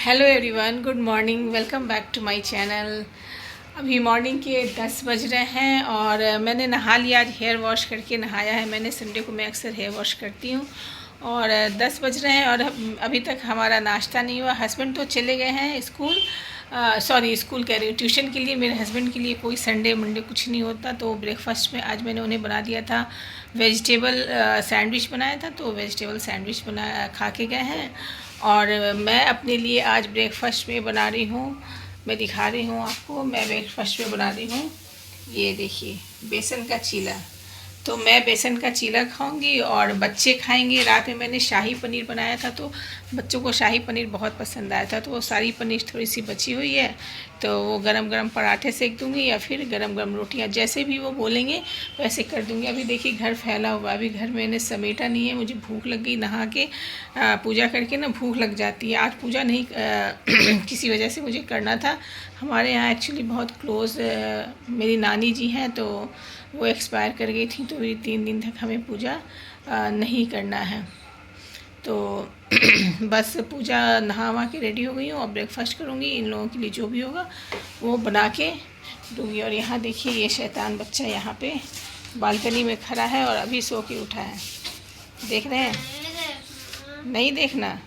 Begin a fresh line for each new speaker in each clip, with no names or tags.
Hello everyone, good morning, welcome back to my channel. अभी morning के 10 बज रहे हैं और मैंने नहा लिया। आज हेयर वॉश करके नहाया है मैंने। संडे को मैं अक्सर हेयर वॉश करती हूँ। और 10 बज रहे हैं और अभी तक हमारा नाश्ता नहीं हुआ। हस्बैंड तो चले गए हैं स्कूल, स्कूल कह रही हूँ, ट्यूशन के लिए। मेरे हस्बैंड के लिए कोई संडे मंडे कुछ नहीं होता, तो ब्रेकफास्ट में आज मैंने उन्हें बना दिया था वेजिटेबल सैंडविच बनाया था, तो वेजिटेबल सैंडविच बना खा के गए हैं। और मैं अपने लिए आज ब्रेकफास्ट में बना रही हूँ, मैं दिखा रही हूँ आपको। मैं ब्रेकफास्ट में बना रही हूँ, ये देखिए, बेसन का चीला। तो मैं बेसन का चीला खाऊंगी और बच्चे खाएंगे। रात में मैंने शाही पनीर बनाया था, तो बच्चों को शाही पनीर बहुत पसंद आया था, तो वो सारी पनीर थोड़ी सी बची हुई है, तो वो गरम गरम पराठे सेक दूंगी या फिर गरम गरम रोटियां, जैसे भी वो बोलेंगे वैसे कर दूंगी। अभी देखिए घर फैला हुआ, अभी घर मैंने समेटा नहीं है। मुझे भूख लग गई, नहा के पूजा करके ना भूख लग जाती है। आज पूजा नहीं किसी वजह से मुझे करना था। हमारे यहाँ एक्चुअली बहुत क्लोज़ मेरी नानी जी हैं, तो वो एक्सपायर कर गई थी, तो ये 3 दिन तक हमें पूजा नहीं करना है। तो बस पूजा नहा वहा के रेडी हो गई हूँ और ब्रेकफास्ट करूँगी। इन लोगों के लिए जो भी होगा वो बना के दूँगी। और यहाँ देखिए, ये शैतान बच्चा यहाँ पे बालकनी में खड़ा है और अभी सो के उठा है। देख रहे हैं? नहीं देखना,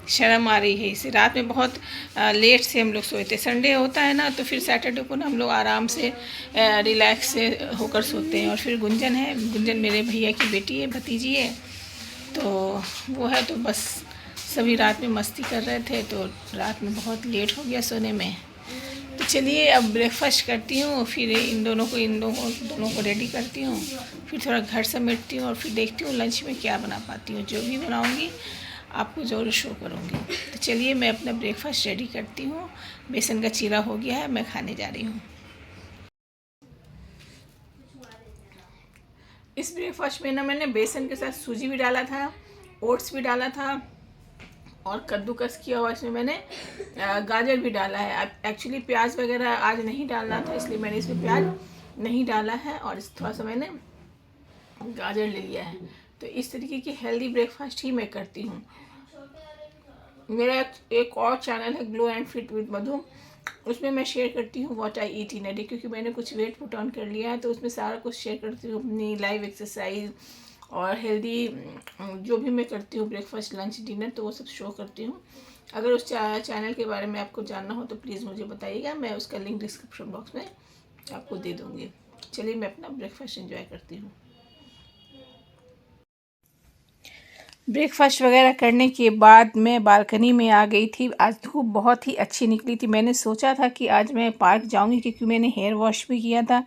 शर्म आ रही है इसे। रात में बहुत लेट से हम लोग सोए थे। संडे होता है ना, तो फिर सैटरडे को ना हम लोग आराम से रिलैक्स से होकर सोते हैं। और फिर गुंजन है, गुंजन मेरे भैया की बेटी है, भतीजी है, तो वो है, तो बस सभी रात में मस्ती कर रहे थे, तो रात में बहुत लेट हो गया सोने में। तो चलिए अब ब्रेकफास्ट करती हूँ, फिर इन दोनों को रेडी करती हूँ, फिर थोड़ा घर समेटती हूँ और फिर देखती हूँ लंच में क्या बना पाती हूँ। जो भी बनाऊँगी आपको ज़रूर शो करूँगी। तो चलिए मैं अपना ब्रेकफास्ट रेडी करती हूँ। बेसन का चीला हो गया है, मैं खाने जा रही हूँ। इस ब्रेकफास्ट में ना मैंने बेसन के साथ सूजी भी डाला था, ओट्स भी डाला था और कद्दूकस किया हुआ इसमें मैंने गाजर भी डाला है। एक्चुअली प्याज वगैरह आज नहीं डालना था, इसलिए मैंने इसमें प्याज नहीं डाला है और थोड़ा सा मैंने गाजर ले लिया है। तो इस तरीके की हेल्दी ब्रेकफास्ट ही मैं करती हूँ। मेरा एक और चैनल है, ग्लो एंड फिट विद मधु, उसमें मैं शेयर करती हूँ what I eat in a day, क्योंकि मैंने कुछ वेट पुट ऑन कर लिया है, तो उसमें सारा कुछ शेयर करती हूँ, अपनी लाइव एक्सरसाइज और हेल्दी जो भी मैं करती हूँ, ब्रेकफास्ट लंच डिनर, तो वो सब शो करती हूँ। अगर उस चैनल के बारे में आपको जानना हो तो प्लीज़ मुझे बताइएगा, मैं उसका लिंक डिस्क्रिप्शन बॉक्स में आपको दे दूँगी। चलिए मैं अपना ब्रेकफास्ट एंजॉय करती हूँ। ब्रेकफास्ट वगैरह करने के बाद मैं बालकनी में आ गई थी। आज धूप बहुत ही अच्छी निकली थी। मैंने सोचा था कि आज मैं पार्क जाऊंगी, क्योंकि मैंने हेयर वॉश भी किया था,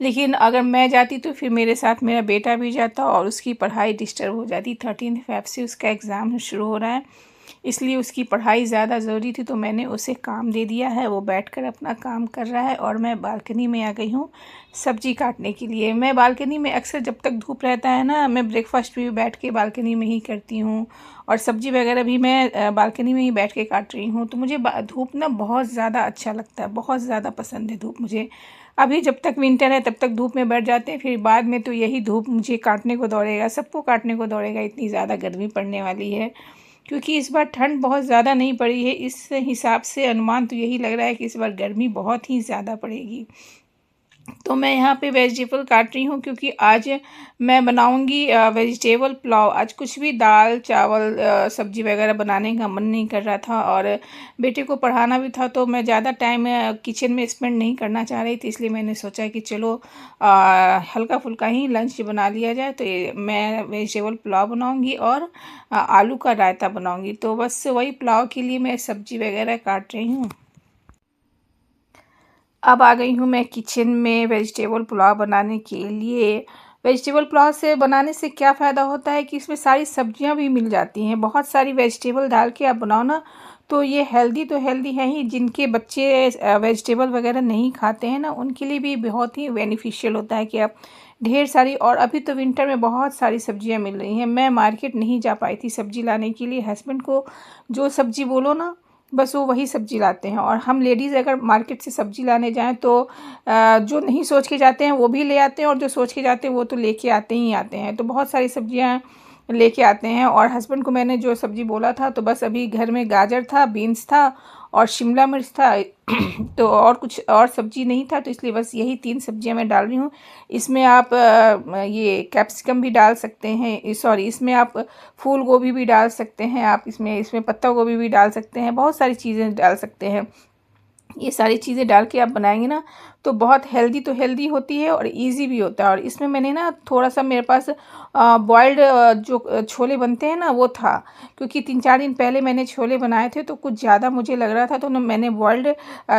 लेकिन अगर मैं जाती तो फिर मेरे साथ मेरा बेटा भी जाता और उसकी पढ़ाई डिस्टर्ब हो जाती। 13 फ़रवरी से उसका एग्ज़ाम शुरू हो रहा है, इसलिए उसकी पढ़ाई ज़्यादा ज़रूरी थी, तो मैंने उसे काम दे दिया है। वो बैठकर अपना काम कर रहा है और मैं बालकनी में आ गई हूँ सब्ज़ी काटने के लिए। मैं बालकनी में अक्सर जब तक धूप रहता है ना, मैं ब्रेकफास्ट भी बैठ के बालकनी में ही करती हूँ और सब्ज़ी वगैरह भी मैं बालकनी में ही बैठ के काट रही हूँ। तो मुझे धूप ना बहुत ज़्यादा अच्छा लगता है, बहुत ज़्यादा पसंद है धूप मुझे। अभी जब तक विंटर है तब तक धूप में बैठ जाते हैं, फिर बाद में तो यही धूप मुझे काटने को दौड़ेगा, सबको काटने को दौड़ेगा। इतनी ज़्यादा गर्मी पड़ने वाली है, क्योंकि इस बार ठंड बहुत ज़्यादा नहीं पड़ी है। इस हिसाब से अनुमान तो यही लग रहा है कि इस बार गर्मी बहुत ही ज़्यादा पड़ेगी। तो मैं यहाँ पे वेजिटेबल काट रही हूँ, क्योंकि आज मैं बनाऊँगी वेजिटेबल पुलाव। आज कुछ भी दाल चावल सब्ज़ी वगैरह बनाने का मन नहीं कर रहा था, और बेटे को पढ़ाना भी था, तो मैं ज़्यादा टाइम किचन में स्पेंड नहीं करना चाह रही थी। इसलिए मैंने सोचा कि चलो हल्का फुल्का ही लंच बना लिया जाए। तो मैं वेजिटेबल पुलाव बनाऊँगी और आलू का रायता बनाऊँगी। तो बस वही पुलाव के लिए मैं सब्ज़ी वगैरह काट रही हूँ। अब आ गई हूँ मैं किचन में वेजिटेबल पुलाव बनाने के लिए। वेजिटेबल पुलाव से बनाने से क्या फ़ायदा होता है कि इसमें सारी सब्जियां भी मिल जाती हैं। बहुत सारी वेजिटेबल डाल के आप बनाओ ना, तो ये हेल्दी तो हेल्दी है ही। जिनके बच्चे वेजिटेबल वगैरह नहीं खाते हैं ना, उनके लिए भी बहुत ही बेनिफिशियल होता है कि आप ढेर सारी, और अभी तो विंटर में बहुत सारी सब्जियां मिल रही हैं। मैं मार्केट नहीं जा पाई थी सब्ज़ी लाने के लिए। हस्बैंड को जो सब्ज़ी बोलो ना, बस वो वही सब्ज़ी लाते हैं। और हम लेडीज़ अगर मार्केट से सब्ज़ी लाने जाएं तो जो नहीं सोच के जाते हैं वो भी ले आते हैं, और जो सोच के जाते हैं वो तो लेके आते ही आते हैं। तो बहुत सारी सब्जियां लेके आते हैं। और हस्बैंड को मैंने जो सब्ज़ी बोला था तो बस अभी घर में गाजर था, बीन्स था और शिमला मिर्च था तो और कुछ और सब्ज़ी नहीं था, तो इसलिए बस यही 3 सब्जियां मैं डाल रही हूँ। इसमें आप ये कैप्सिकम भी डाल सकते हैं, सॉरी इसमें आप फूल गोभी भी डाल सकते हैं, आप इसमें पत्ता गोभी भी डाल सकते हैं, बहुत सारी चीज़ें डाल सकते हैं। ये सारी चीज़ें डाल के आप बनाएंगे ना तो बहुत हेल्दी तो हेल्दी होती है और इजी भी होता है। और इसमें मैंने ना थोड़ा सा मेरे पास बॉइल्ड जो छोले बनते हैं ना वो था, क्योंकि 3-4 दिन पहले मैंने छोले बनाए थे तो कुछ ज़्यादा मुझे लग रहा था, तो मैंने बॉइल्ड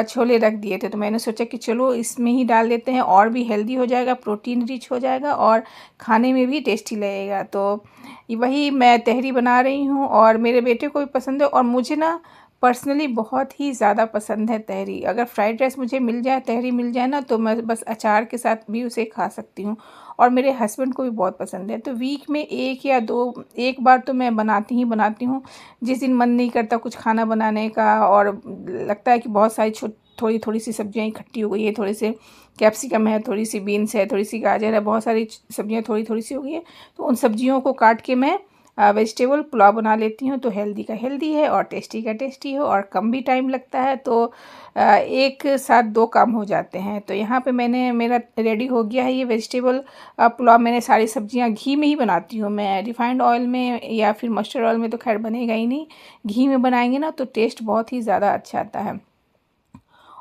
छोले रख दिए थे। तो मैंने सोचा कि चलो इसमें ही डाल देते हैं, और भी हेल्दी हो जाएगा, प्रोटीन रिच हो जाएगा और खाने में भी टेस्टी लगेगा। तो वही मैं तहरी बना रही हूँ और मेरे बेटे को भी पसंद है और मुझे ना पर्सनली बहुत ही ज़्यादा पसंद है तहरी। अगर फ्राइड राइस मुझे मिल जाए, तहरी मिल जाए ना, तो मैं बस अचार के साथ भी उसे खा सकती हूँ। और मेरे हस्बैंड को भी बहुत पसंद है। तो वीक में 1 या 2 एक बार तो मैं बनाती हूँ। जिस दिन मन नहीं करता कुछ खाना बनाने का और लगता है कि बहुत सारी थोड़ी थोड़ी सी सब्जियाँ इकट्ठी हो गई है, थोड़े से कैप्सिकम है, थोड़ी सी बीन्स है, थोड़ी सी गाजर है, बहुत सारी सब्जियाँ थोड़ी थोड़ी सी हो गई है, तो उन सब्जियों को काट के मैं वेजिटेबल पुलाव बना लेती हूँ। तो हेल्दी का हेल्दी है और टेस्टी का टेस्टी है और कम भी टाइम लगता है, तो एक साथ 2 काम हो जाते हैं। तो यहाँ पे मेरा रेडी हो गया है ये वेजिटेबल पुलाव। मैंने सारी सब्जियाँ घी में ही बनाती हूँ मैं, रिफाइंड ऑयल में या फिर मस्टर्ड ऑयल में तो खैर बनेगा ही नहीं। घी में बनाएंगे ना तो टेस्ट बहुत ही ज़्यादा अच्छा आता है।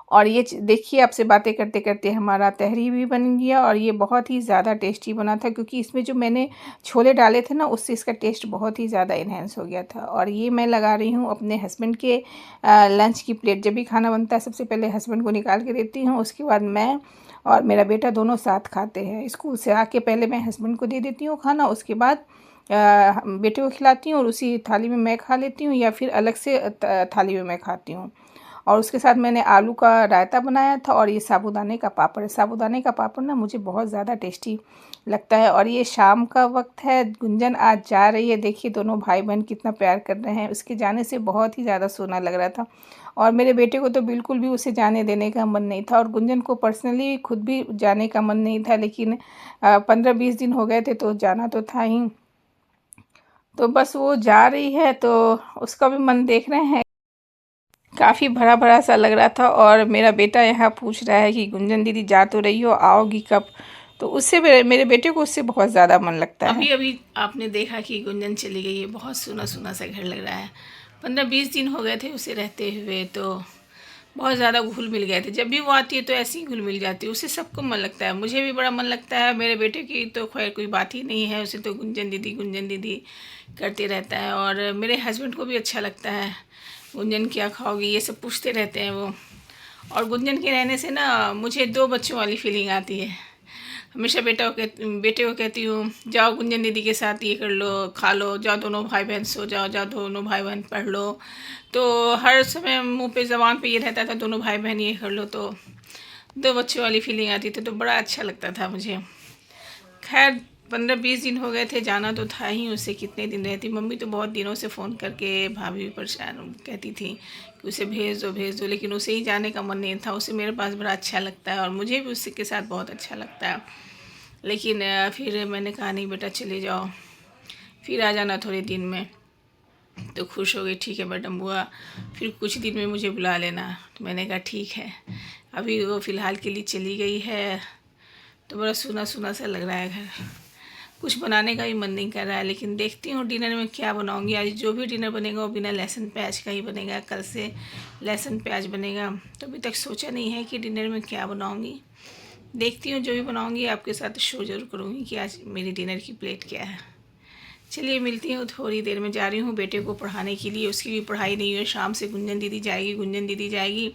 और ये देखिए, आपसे बातें करते करते हमारा तहरी भी बन गया और ये बहुत ही ज़्यादा टेस्टी बना था, क्योंकि इसमें जो मैंने छोले डाले थे ना उससे इसका टेस्ट बहुत ही ज़्यादा इन्हेंस हो गया था। और ये मैं लगा रही हूँ अपने हस्बैंड के लंच की प्लेट। जब भी खाना बनता है सबसे पहले हस्बैंड को निकाल के देती हूँ, उसके बाद मैं और मेरा बेटा दोनों साथ खाते हैं। स्कूल से आके पहले मैं हस्बैंड को दे देती हूँ खाना, उसके बाद बेटे को खिलाती हूँ और उसी थाली में मैं खा लेती हूँ या फिर अलग से थाली में मैं खाती हूँ। और उसके साथ मैंने आलू का रायता बनाया था और ये साबूदाने का पापड़ है। साबूदाने का पापड़ ना मुझे बहुत ज़्यादा टेस्टी लगता है। और ये शाम का वक्त है, गुंजन आज जा रही है, देखिए दोनों भाई बहन कितना प्यार कर रहे हैं। उसके जाने से बहुत ही ज़्यादा सोना लग रहा था और मेरे बेटे को तो बिल्कुल भी उसे जाने देने का मन नहीं था और गुंजन को पर्सनली खुद भी जाने का मन नहीं था, लेकिन 15-20 दिन हो गए थे तो जाना तो था ही। तो बस वो जा रही है तो उसका भी मन देख रहे हैं, काफ़ी भरा भरा सा लग रहा था। और मेरा बेटा यहाँ पूछ रहा है कि गुंजन दीदी जा तो रही हो, आओगी कब? तो उससे मेरे बेटे को उससे बहुत ज़्यादा मन लगता है। अभी आपने देखा कि गुंजन चली गई है, बहुत सूना सूना सा घर लग रहा है। 15-20 दिन हो गए थे उसे रहते हुए, तो बहुत ज़्यादा घुल मिल गए थे। जब भी वो आती है तो ऐसे ही घुल मिल जाती है, उससे सबको मन लगता है, मुझे भी बड़ा मन लगता है। मेरे बेटे की तो खैर कोई बात ही नहीं है, उसे तो गुंजन दीदी करते रहता है। और मेरे हस्बैंड को भी अच्छा लगता है, गुंजन क्या खाओगी ये सब पूछते रहते हैं वो। और गुंजन के रहने से ना मुझे 2 बच्चों वाली फीलिंग आती है। हमेशा बेटे को कहती हूँ जाओ गुंजन दीदी के साथ ये कर लो, खा लो, जाओ दोनों भाई बहन सो जाओ, जाओ दोनों भाई बहन पढ़ लो। तो हर समय मुंह पे ज़बान पे ये रहता था दोनों भाई बहन ये कर लो, तो 2 बच्चों वाली फीलिंग आती थी, तो बड़ा अच्छा लगता था मुझे। खैर 15-20 दिन हो गए थे, जाना तो था ही, उसे कितने दिन रहती। मम्मी तो बहुत दिनों से फ़ोन करके भाभी भी परेशान कहती थी कि उसे भेज दो, लेकिन उसे ही जाने का मन नहीं था। उसे मेरे पास बड़ा अच्छा लगता है और मुझे भी उसके साथ बहुत अच्छा लगता है। लेकिन फिर मैंने कहा नहीं बेटा चले जाओ, फिर आ जाना थोड़े दिन में। तो खुश हो गई, ठीक है मैडम बुआ, फिर कुछ दिन में मुझे बुला लेना। तो मैंने कहा ठीक है। अभी वो फ़िलहाल के लिए चली गई है, तो बड़ा सूना सूना सा लग रहा है घर, कुछ बनाने का भी मन नहीं कर रहा है। लेकिन देखती हूँ डिनर में क्या बनाऊँगी। आज जो भी डिनर बनेगा वो बिना लहसुन प्याज का ही बनेगा, कल से लहसुन प्याज बनेगा। तो अभी तक सोचा नहीं है कि डिनर में क्या बनाऊँगी, देखती हूँ जो भी बनाऊँगी आपके साथ शो ज़रूर करूँगी कि आज मेरी डिनर की प्लेट क्या है। चलिए मिलती हूँ थोड़ी देर में, जा रही हूँ बेटे को पढ़ाने के लिए, उसकी भी पढ़ाई नहीं हुई। शाम से गुंजन दीदी जाएगी,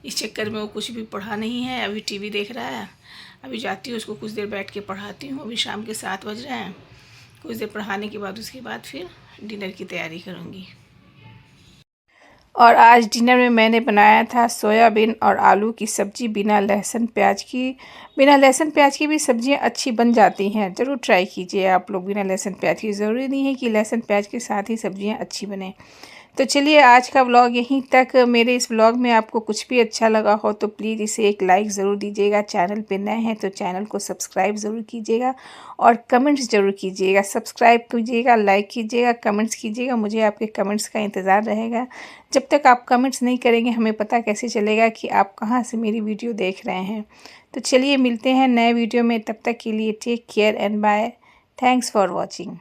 इस चक्कर में वो कुछ भी पढ़ा नहीं है, अभी टीवी देख रहा है। अभी जाती हूँ उसको कुछ देर बैठ के पढ़ाती हूँ। अभी शाम के 7 बज रहे हैं, कुछ देर पढ़ाने के बाद उसके बाद फिर डिनर की तैयारी करूँगी। और आज डिनर में मैंने बनाया था सोयाबीन और आलू की सब्ज़ी बिना लहसुन प्याज की। बिना लहसुन प्याज की भी सब्ज़ियाँ अच्छी बन जाती हैं, ज़रूर ट्राई कीजिए आप लोग बिना लहसुन प्याज की। ज़रूरी नहीं है कि लहसुन प्याज के साथ ही सब्ज़ियाँ अच्छी बने। तो चलिए आज का व्लॉग यहीं तक। मेरे इस व्लॉग में आपको कुछ भी अच्छा लगा हो तो प्लीज़ इसे एक लाइक ज़रूर दीजिएगा। चैनल पे नए हैं तो चैनल को सब्सक्राइब ज़रूर कीजिएगा और कमेंट्स ज़रूर कीजिएगा। सब्सक्राइब कीजिएगा, लाइक कीजिएगा, कमेंट्स कीजिएगा। मुझे आपके कमेंट्स का इंतज़ार रहेगा। जब तक आप कमेंट्स नहीं करेंगे हमें पता कैसे चलेगा कि आप कहाँ से मेरी वीडियो देख रहे हैं। तो चलिए मिलते हैं नए वीडियो में, तब तक के लिए take care and bye. Thanks for watching.